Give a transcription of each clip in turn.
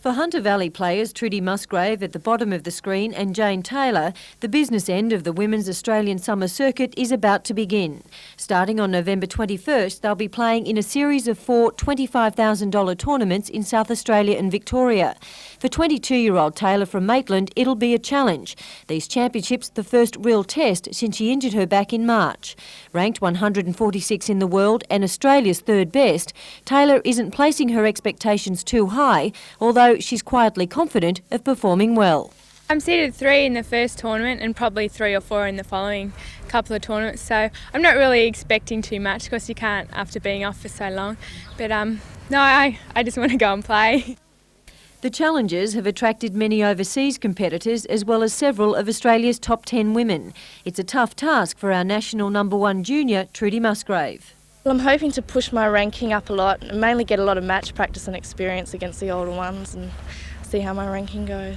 For Hunter Valley players Trudy Musgrave at the bottom of the screen and Jane Taylor, the business end of the Women's Australian Summer Circuit is about to begin. Starting on November 21st, they'll be playing in a series of 4 $25,000 tournaments in South Australia and Victoria. For 22-year-old Taylor from Maitland, it'll be a challenge. These championships the first real test since she injured her back in March. Ranked 146 in the world and Australia's third best, Taylor isn't placing her expectations too high, although she's quietly confident of performing well. I'm seeded 3 in the first tournament and probably 3 or 4 in the following couple of tournaments, so I'm not really expecting too much because you can't after being off for so long. But no, I just want to go and play. The challenges have attracted many overseas competitors as well as several of Australia's top 10 women. It's a tough task for our national #1 junior, Trudy Musgrave. Well, I'm hoping to push my ranking up a lot and mainly get a lot of match practice and experience against the older ones and see how my ranking goes.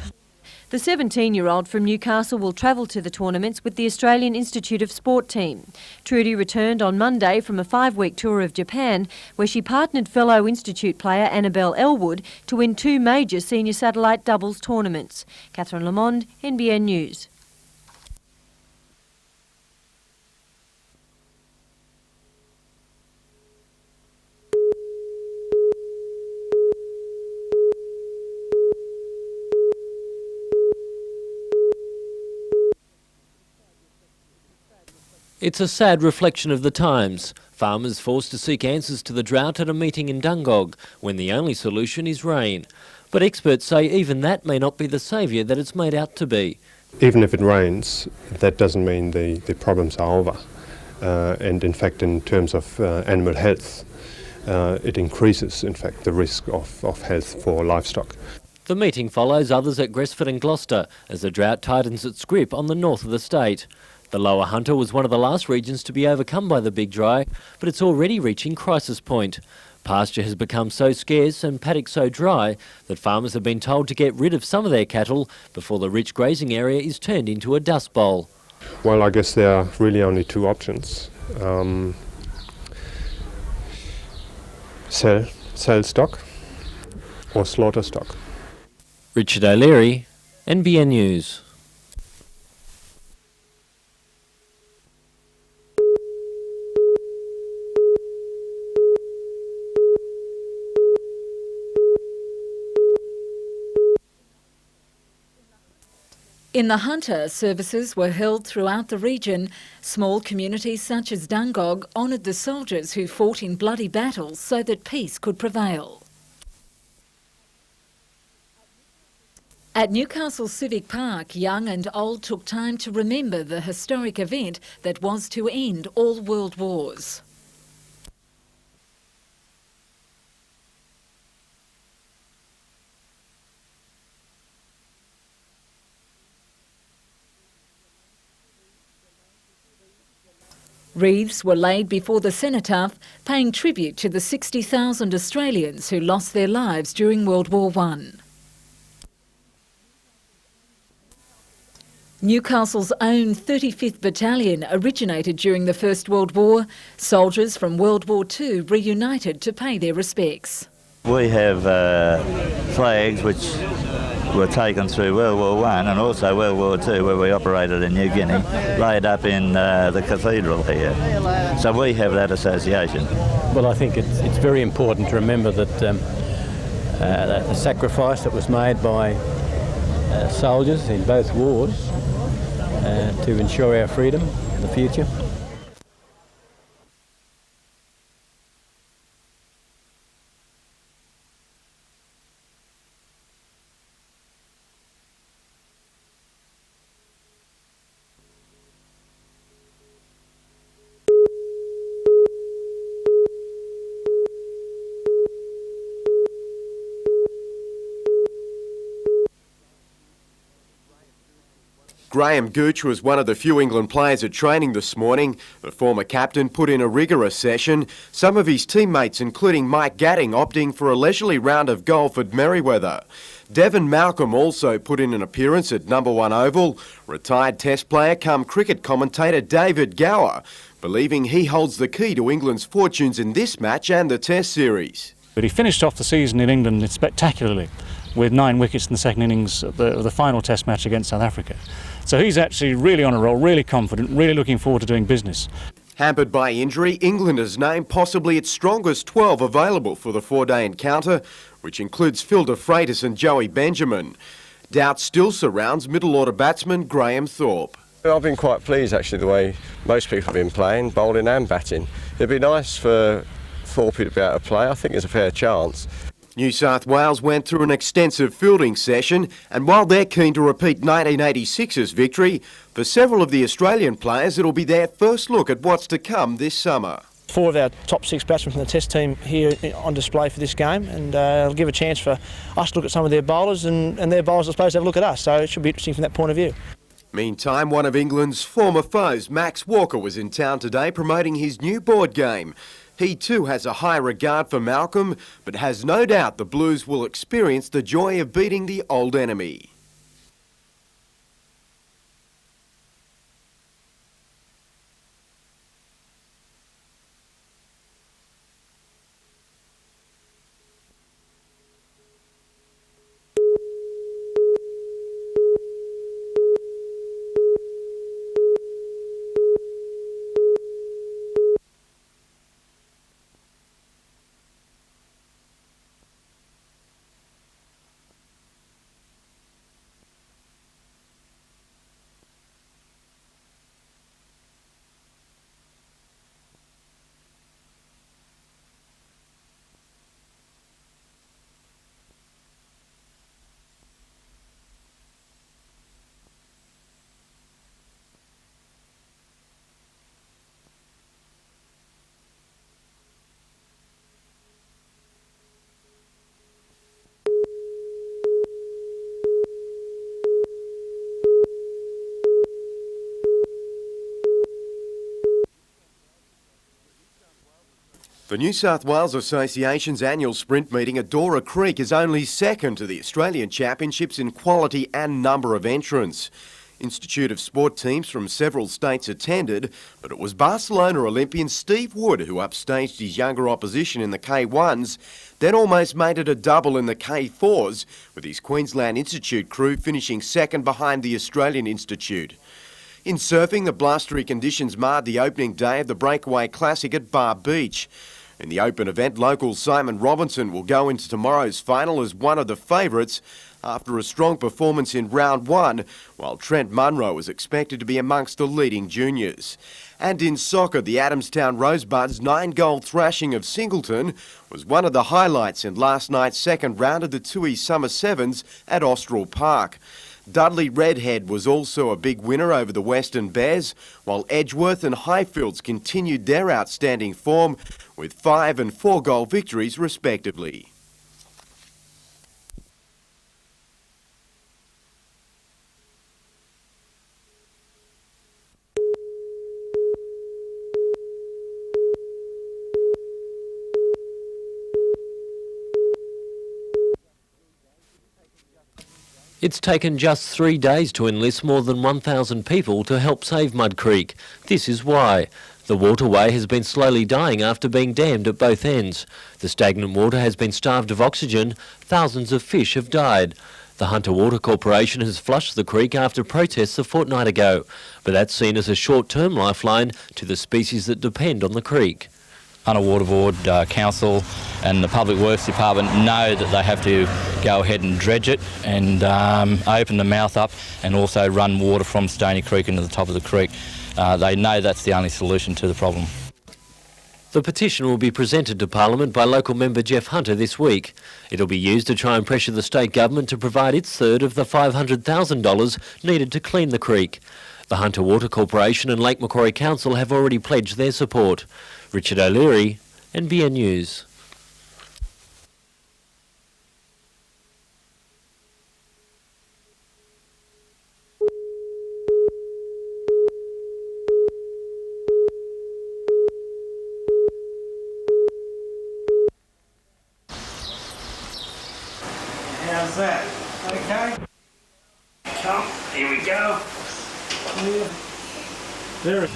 The 17-year-old from Newcastle will travel to the tournaments with the Australian Institute of Sport team. Trudy returned on Monday from a 5-week tour of Japan, where she partnered fellow Institute player Annabelle Elwood to win 2 major senior satellite doubles tournaments. Catherine Lamond, NBN News. It's a sad reflection of the times. Farmers forced to seek answers to the drought at a meeting in Dungog, when the only solution is rain. But experts say even that may not be the saviour that it's made out to be. Even if it rains, that doesn't mean the problems are over. And in fact, in terms of animal health, it increases, in fact, the risk of health for livestock. The meeting follows others at Gresford and Gloucester as the drought tightens its grip on the north of the state. The Lower Hunter was one of the last regions to be overcome by the big dry, but it's already reaching crisis point. Pasture has become so scarce and paddocks so dry that farmers have been told to get rid of some of their cattle before the rich grazing area is turned into a dust bowl. Well, I guess there are really only 2 options. Sell stock or slaughter stock. Richard O'Leary, NBN News. In the Hunter, services were held throughout the region. Small communities such as Dungog honoured the soldiers who fought in bloody battles so that peace could prevail. At Newcastle Civic Park, young and old took time to remember the historic event that was to end all world wars. Wreaths were laid before the cenotaph, paying tribute to the 60,000 Australians who lost their lives during World War I. Newcastle's own 35th Battalion originated during the First World War. Soldiers from World War II reunited to pay their respects. We have flags which were taken through World War I and also World War II, where we operated in New Guinea, laid up in the cathedral here. So we have that association. Well, I think it's very important to remember that the sacrifice that was made by soldiers in both wars to ensure our freedom in the future. Graham Gooch was one of the few England players at training this morning. The former captain put in a rigorous session. Some of his teammates, including Mike Gatting, opting for a leisurely round of golf at Merriweather. Devon Malcolm also put in an appearance at #1 Oval. Retired Test player come cricket commentator David Gower, believing he holds the key to England's fortunes in this match and the Test series. But he finished off the season in England spectacularly. with 9 wickets in the second innings of the final Test match against South Africa. So he's actually really on a roll, really confident, really looking forward to doing business. Hampered by injury, England has named possibly its strongest 12 available for the 4-day encounter, which includes Phil de Freitas and Joey Benjamin. Doubt still surrounds middle order batsman Graham Thorpe. I've been quite pleased actually the way most people have been playing, bowling and batting. It'd be nice for Thorpe to be able to play. I think there's a fair chance. New South Wales went through an extensive fielding session, and while they're keen to repeat 1986's victory, for several of the Australian players it'll be their first look at what's to come this summer. 4 of our top 6 batsmen from the Test team here on display for this game, and it'll give a chance for us to look at some of their bowlers and their bowlers I suppose have a look at us, so it should be interesting from that point of view. Meantime, one of England's former foes, Max Walker, was in town today promoting his new board game. He too has a high regard for Malcolm, but has no doubt the Blues will experience the joy of beating the old enemy. The New South Wales Association's annual sprint meeting at Dora Creek is only second to the Australian Championships in quality and number of entrants. Institute of Sport teams from several states attended, but it was Barcelona Olympian Steve Wood who upstaged his younger opposition in the K1s, then almost made it a double in the K4s, with his Queensland Institute crew finishing second behind the Australian Institute. In surfing, the blustery conditions marred the opening day of the Breakaway Classic at Bar Beach. In the open event, local Simon Robinson will go into tomorrow's final as one of the favourites after a strong performance in round 1, while Trent Munro is expected to be amongst the leading juniors. And in soccer, the Adamstown Rosebuds' 9-goal thrashing of Singleton was one of the highlights in last night's second round of the Toohey Summer Sevens at Austral Park. Dudley Redhead was also a big winner over the Western Bears, while Edgeworth and Highfields continued their outstanding form with 5 and 4 goal victories respectively. It's taken just 3 days to enlist more than 1,000 people to help save Mud Creek. This is why. The waterway has been slowly dying after being dammed at both ends. The stagnant water has been starved of oxygen. Thousands of fish have died. The Hunter Water Corporation has flushed the creek after protests a fortnight ago, but that's seen as a short-term lifeline to the species that depend on the creek. Hunter Water Board, Council and the Public Works Department know that they have to go ahead and dredge it and open the mouth up and also run water from Stony Creek into the top of the creek. They know that's the only solution to the problem. The petition will be presented to Parliament by local member Jeff Hunter this week. It'll be used to try and pressure the state government to provide its third of the $500,000 needed to clean the creek. The Hunter Water Corporation and Lake Macquarie Council have already pledged their support. Richard O'Leary, NBN News. How's that? Okay? Come, here we go. There.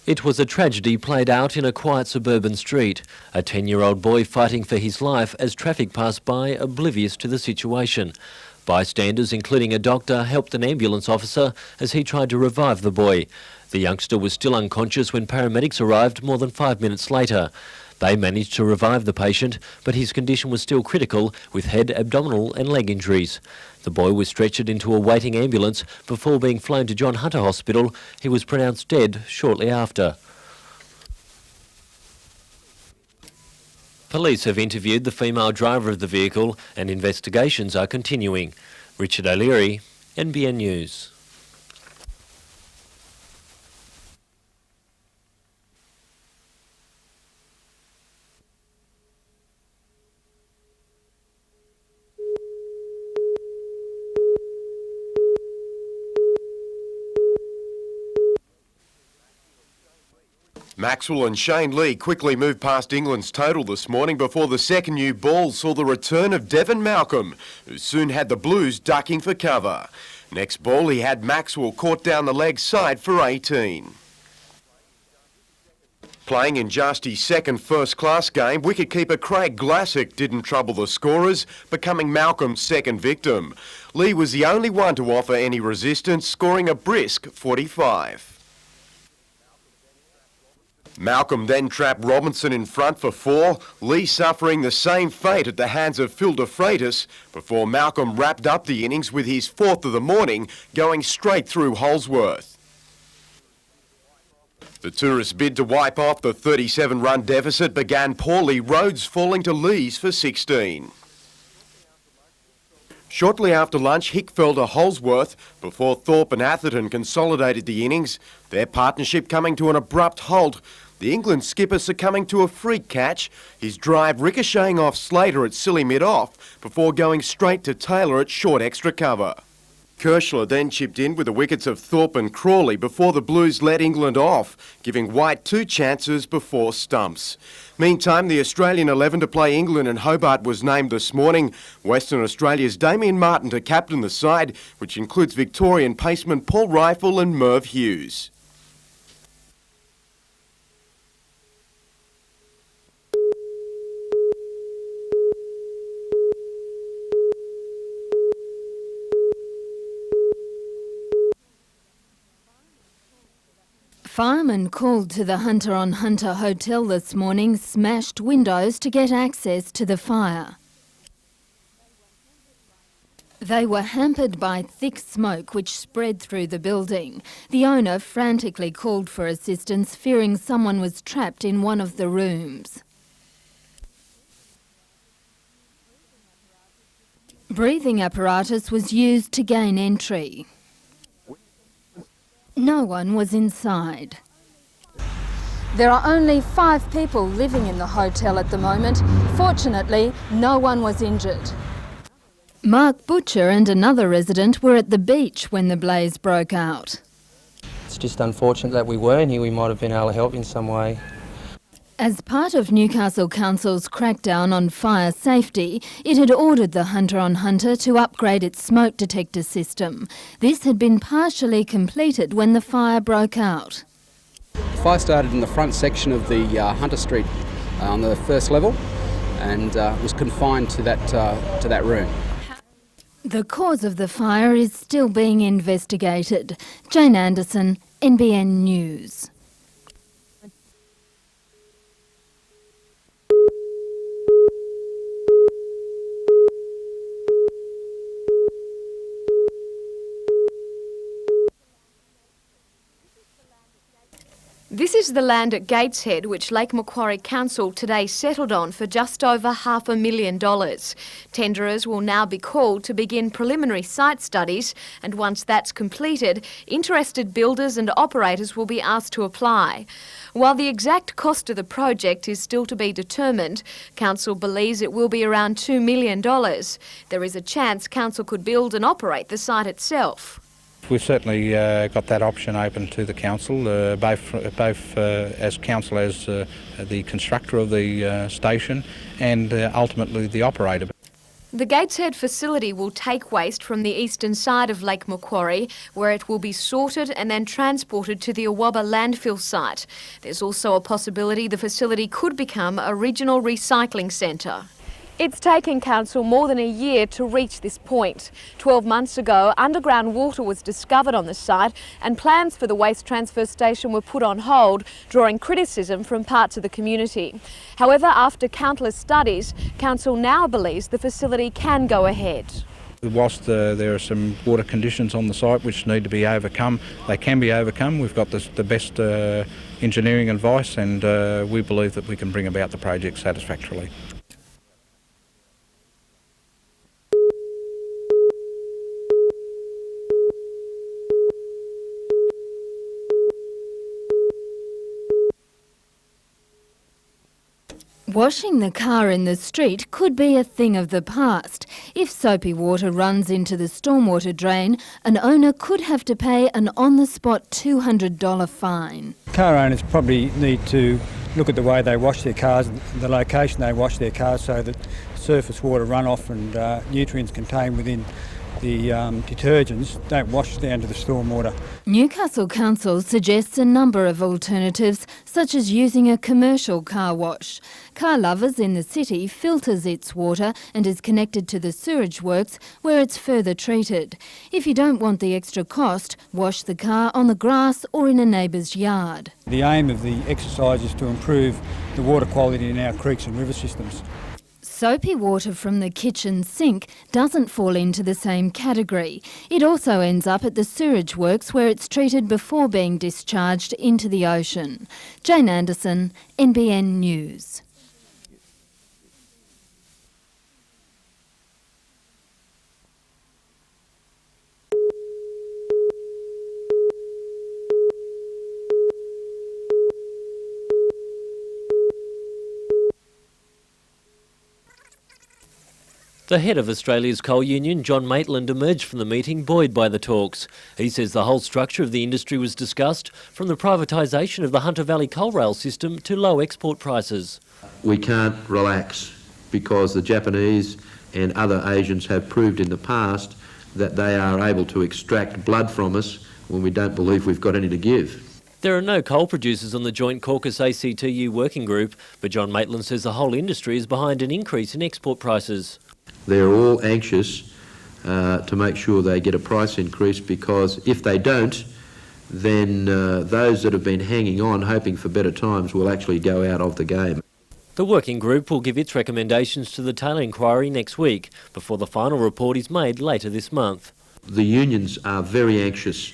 It was a tragedy played out in a quiet suburban street. A 10-year-old boy fighting for his life as traffic passed by, oblivious to the situation. Bystanders, including a doctor, helped an ambulance officer as he tried to revive the boy. The youngster was still unconscious when paramedics arrived more than 5 minutes later. They managed to revive the patient, but his condition was still critical, with head, abdominal and leg injuries. The boy was stretchered into a waiting ambulance before being flown to John Hunter Hospital. He was pronounced dead shortly after. Police have interviewed the female driver of the vehicle and investigations are continuing. Richard O'Leary, NBN News. Maxwell and Shane Lee quickly moved past England's total this morning before the second new ball saw the return of Devon Malcolm, who soon had the Blues ducking for cover. Next ball, he had Maxwell caught down the leg side for 18. Playing in just his second first-class game, wicketkeeper Craig Glassick didn't trouble the scorers, becoming Malcolm's second victim. Lee was the only one to offer any resistance, scoring a brisk 45. Malcolm then trapped Robinson in front for 4, Lee suffering the same fate at the hands of Phil de Freitas before Malcolm wrapped up the innings with his 4th of the morning, going straight through Holsworth. The tourists' bid to wipe off the 37-run deficit began poorly, Rhodes falling to Lees for 16. Shortly after lunch, Hick fell to Holsworth before Thorpe and Atherton consolidated the innings, their partnership coming to an abrupt halt. The England skipper succumbing to a freak catch, his drive ricocheting off Slater at silly mid-off before going straight to Taylor at short extra cover. Kershler then chipped in with the wickets of Thorpe and Crawley before the Blues let England off, giving White 2 chances before stumps. Meantime, the Australian 11 to play England and Hobart was named this morning. Western Australia's Damien Martin to captain the side, which includes Victorian paceman Paul Rifle and Merv Hughes. Firemen called to the Hunter on Hunter Hotel this morning smashed windows to get access to the fire. They were hampered by thick smoke which spread through the building. The owner frantically called for assistance, fearing someone was trapped in one of the rooms. Breathing apparatus was used to gain entry. No one was inside. There are only 5 people living in the hotel at the moment. Fortunately, no one was injured. Mark Butcher and another resident were at the beach when the blaze broke out. It's just unfortunate that we weren't here. We might have been able to help in some way. As part of Newcastle Council's crackdown on fire safety, it had ordered the Hunter on Hunter to upgrade its smoke detector system. This had been partially completed when the fire broke out. The fire started in the front section of the Hunter Street on the first level and was confined to that room. The cause of the fire is still being investigated. Jane Anderson, NBN News. This is the land at Gateshead which Lake Macquarie Council today settled on for just over $500,000. Tenderers will now be called to begin preliminary site studies, and once that's completed, interested builders and operators will be asked to apply. While the exact cost of the project is still to be determined, Council believes it will be around $2 million. There is a chance Council could build and operate the site itself. We've certainly got that option open to the council, both as council as the constructor of the station and ultimately the operator. The Gateshead facility will take waste from the eastern side of Lake Macquarie, where it will be sorted and then transported to the Awabba landfill site. There's also a possibility the facility could become a regional recycling centre. It's taken Council more than a year to reach this point. 12 months ago, underground water was discovered on the site and plans for the waste transfer station were put on hold, drawing criticism from parts of the community. However, after countless studies, Council now believes the facility can go ahead. Whilst there are some water conditions on the site which need to be overcome, they can be overcome. We've got the best engineering advice, and we believe that we can bring about the project satisfactorily. Washing the car in the street could be a thing of the past. If soapy water runs into the stormwater drain, an owner could have to pay an on-the-spot $200 fine. Car owners probably need to look at the way they wash their cars, the location they wash their cars, so that surface water runoff and nutrients contained within the detergents don't wash down to the stormwater. Newcastle Council suggests a number of alternatives, such as using a commercial car wash. Car Lovers in the city filters its water and is connected to the sewage works where it's further treated. If you don't want the extra cost, wash the car on the grass or in a neighbour's yard. The aim of the exercise is to improve the water quality in our creeks and river systems. Soapy water from the kitchen sink doesn't fall into the same category. It also ends up at the sewage works where it's treated before being discharged into the ocean. Jane Anderson, NBN News. The head of Australia's coal union, John Maitland, emerged from the meeting buoyed by the talks. He says the whole structure of the industry was discussed, from the privatisation of the Hunter Valley coal rail system to low export prices. We can't relax because the Japanese and other Asians have proved in the past that they are able to extract blood from us when we don't believe we've got any to give. There are no coal producers on the Joint Caucus ACTU working group, but John Maitland says the whole industry is behind an increase in export prices. They're all anxious to make sure they get a price increase, because if they don't, then those that have been hanging on hoping for better times will actually go out of the game. The working group will give its recommendations to the Taylor inquiry next week, before the final report is made later this month. The unions are very anxious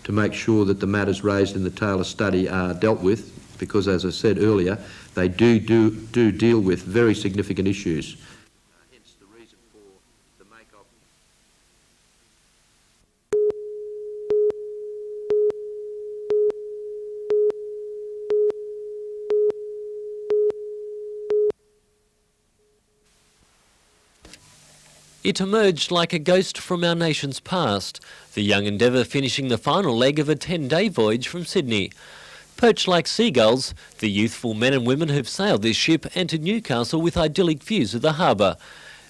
to make sure that the matters raised in the Taylor study are dealt with, because, as I said earlier, they do deal with very significant issues. It emerged like a ghost from our nation's past, the young Endeavour finishing the final leg of a 10-day voyage from Sydney. Perched like seagulls, the youthful men and women who've sailed this ship entered Newcastle with idyllic views of the harbour.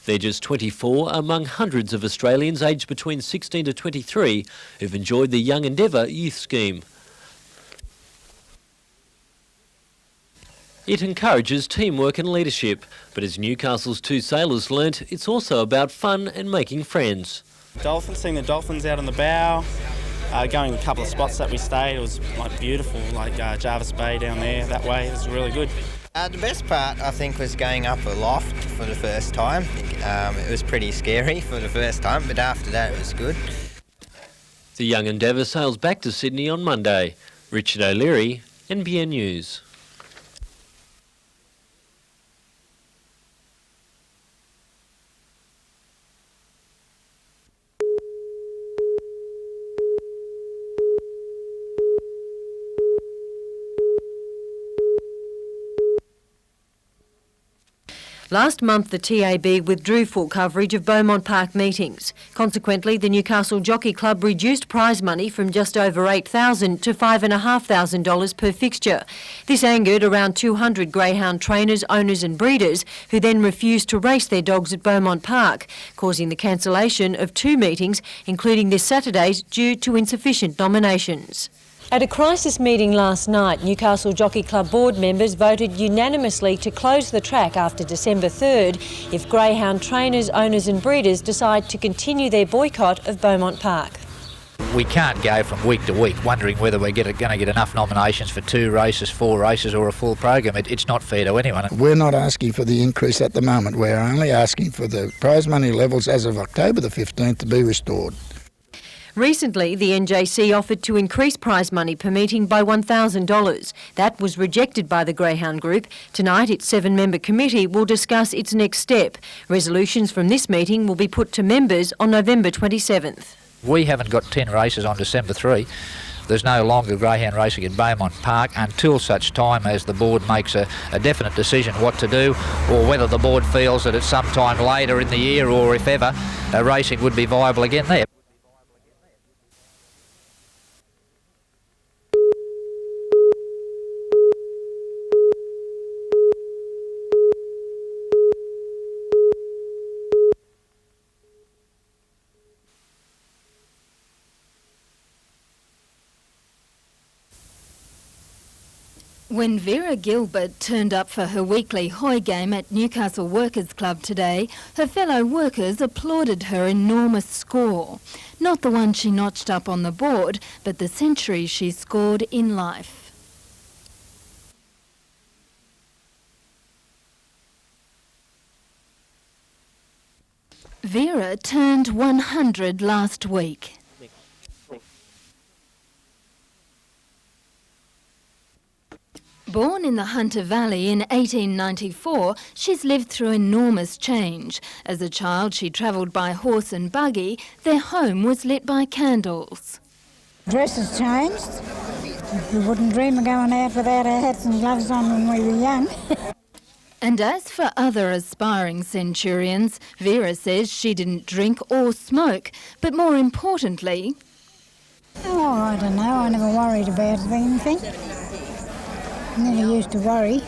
They're just 24 among hundreds of Australians aged between 16 to 23 who've enjoyed the Young Endeavour youth scheme. It encourages teamwork and leadership, but as Newcastle's two sailors learnt, it's also about fun and making friends. Seeing the dolphins out on the bow, going to a couple of spots that we stayed, it was beautiful, like Jarvis Bay down there, that way, it was really good. The best part, I think, was going up a loft for the first time. It was pretty scary for the first time, but after that it was good. The Young Endeavour sails back to Sydney on Monday. Richard O'Leary, NBN News. Last month, the TAB withdrew full coverage of Beaumont Park meetings. Consequently, the Newcastle Jockey Club reduced prize money from just over $8,000 to $5,500 per fixture. This angered around 200 greyhound trainers, owners and breeders, who then refused to race their dogs at Beaumont Park, causing the cancellation of 2 meetings, including this Saturday's, due to insufficient nominations. At a crisis meeting last night, Newcastle Jockey Club board members voted unanimously to close the track after December 3rd if greyhound trainers, owners and breeders decide to continue their boycott of Beaumont Park. We can't go from week to week wondering whether we're going to get enough nominations for 2 races, 4 races or a full program. It's not fair to anyone. We're not asking for the increase at the moment. We're only asking for the prize money levels as of October the 15th to be restored. Recently, the NJC offered to increase prize money per meeting by $1,000. That was rejected by the Greyhound Group. Tonight, its 7-member committee will discuss its next step. Resolutions from this meeting will be put to members on November 27th. We haven't got 10 races on December 3. There's no longer greyhound racing at Beaumont Park until such time as the board makes a definite decision what to do, or whether the board feels that at some time later in the year, or if ever, racing would be viable again there. When Vera Gilbert turned up for her weekly Hoy game at Newcastle Workers Club today, her fellow workers applauded her enormous score. Not the one she notched up on the board, but the century she scored in life. Vera turned 100 last week. Born in the Hunter Valley in 1894, she's lived through enormous change. As a child, she travelled by horse and buggy. Their home was lit by candles. Dresses changed. We wouldn't dream of going out without our hats and gloves on when we were young. And as for other aspiring centurions, Vera says she didn't drink or smoke, but more importantly... Oh, I don't know. I never worried about anything. Never used to worry.